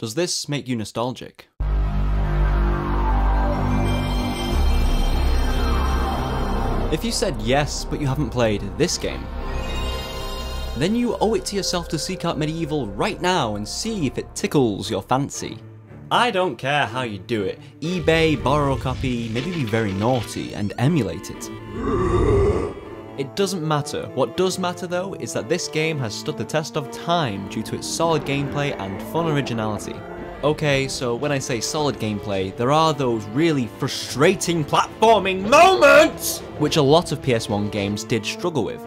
Does this make you nostalgic? If you said yes, but you haven't played this game, then you owe it to yourself to seek out MediEvil right now and see if it tickles your fancy. I don't care how you do it. eBay, borrow a copy, maybe be very naughty and emulate it. It doesn't matter. What does matter though is that this game has stood the test of time due to its solid gameplay and fun originality. Okay, so when I say solid gameplay, there are those really frustrating platforming moments which a lot of PS1 games did struggle with.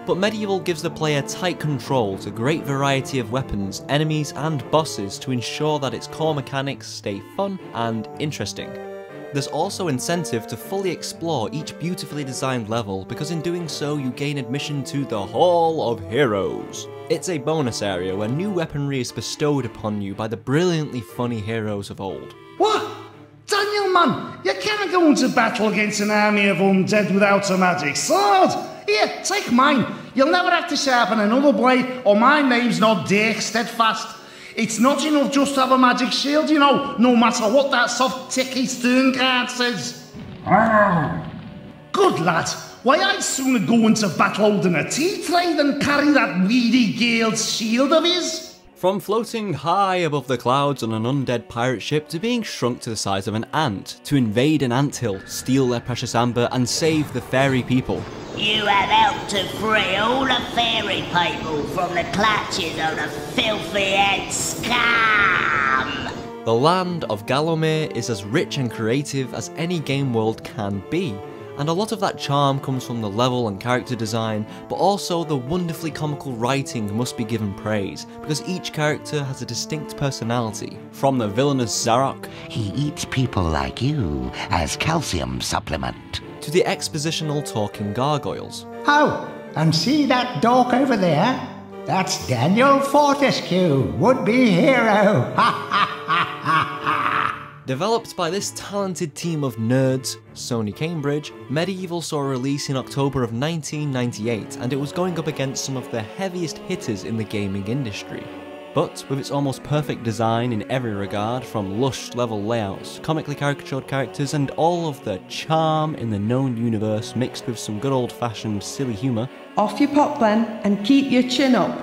But MediEvil gives the player tight control to a great variety of weapons, enemies and bosses to ensure that its core mechanics stay fun and interesting. There's also incentive to fully explore each beautifully designed level because in doing so you gain admission to the Hall of Heroes. It's a bonus area where new weaponry is bestowed upon you by the brilliantly funny heroes of old. What? Daniel, man, you can't go into battle against an army of undead without a magic sword. Here, take mine. You'll never have to sharpen another blade, or my name's not Dirk Steadfast. It's not enough just to have a magic shield, you know, no matter what that soft ticky stern card says. Good lad. Why, I'd sooner go into battle holding a tea tray than carry that weedy Gale's shield of his. From floating high above the clouds on an undead pirate ship to being shrunk to the size of an ant, to invade an anthill, steal their precious amber and save the fairy people. You have helped to free all the fairy people from the clutches of the filthy ant scum! The land of Gallowmere is as rich and creative as any game world can be, and a lot of that charm comes from the level and character design, but also the wonderfully comical writing must be given praise, because each character has a distinct personality. From the villainous Zarok, he eats people like you as calcium supplement, to the expositional talking gargoyles. Oh, and see that dork over there? That's Daniel Fortesque, would-be hero. Ha ha ha ha ha. Developed by this talented team of nerds, Sony Cambridge, MediEvil saw a release in October of 1998, and it was going up against some of the heaviest hitters in the gaming industry. But with its almost perfect design in every regard, from lush level layouts, comically caricatured characters, and all of the charm in the known universe mixed with some good old-fashioned silly humour. Off you pop then, and keep your chin up.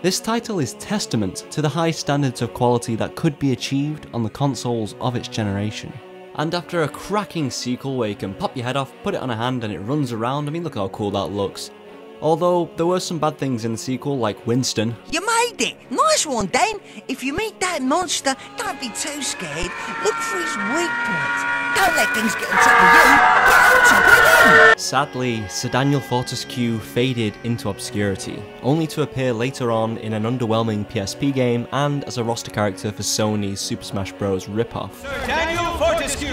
This title is testament to the high standards of quality that could be achieved on the consoles of its generation. And after a cracking sequel where you can pop your head off, put it on a hand and it runs around, I mean look how cool that looks. Although there were some bad things in the sequel, like Winston. You made it! Nice one, Dan! If you meet that monster, don't be too scared. Look for his weak points. Don't let things get on top of you. Get on top of him! Sadly, Sir Daniel Fortesque faded into obscurity, only to appear later on in an underwhelming PSP game and as a roster character for Sony's Super Smash Bros. Ripoff. Sir Daniel Fortesque!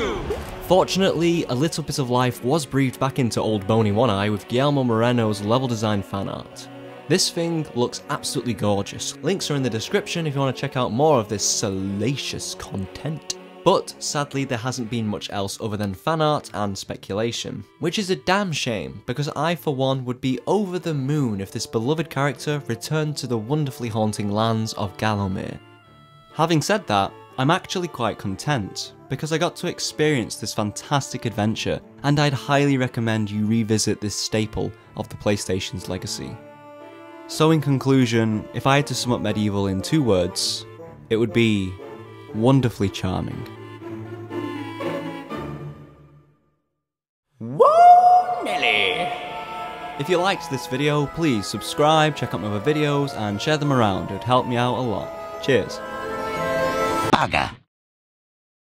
Fortunately, a little bit of life was breathed back into old Bony One Eye with Guillermo Moreno's level design fan art. This thing looks absolutely gorgeous. Links are in the description if you want to check out more of this salacious content. But sadly there hasn't been much else other than fan art and speculation, which is a damn shame because I for one would be over the moon if this beloved character returned to the wonderfully haunting lands of Gallowmere. Having said that, I'm actually quite content, because I got to experience this fantastic adventure, and I'd highly recommend you revisit this staple of the PlayStation's legacy. So in conclusion, if I had to sum up MediEvil in 2 words, it would be wonderfully charming. Whoa, Nelly! If you liked this video, please subscribe, check out my other videos, and share them around. It would help me out a lot. Cheers. bugger.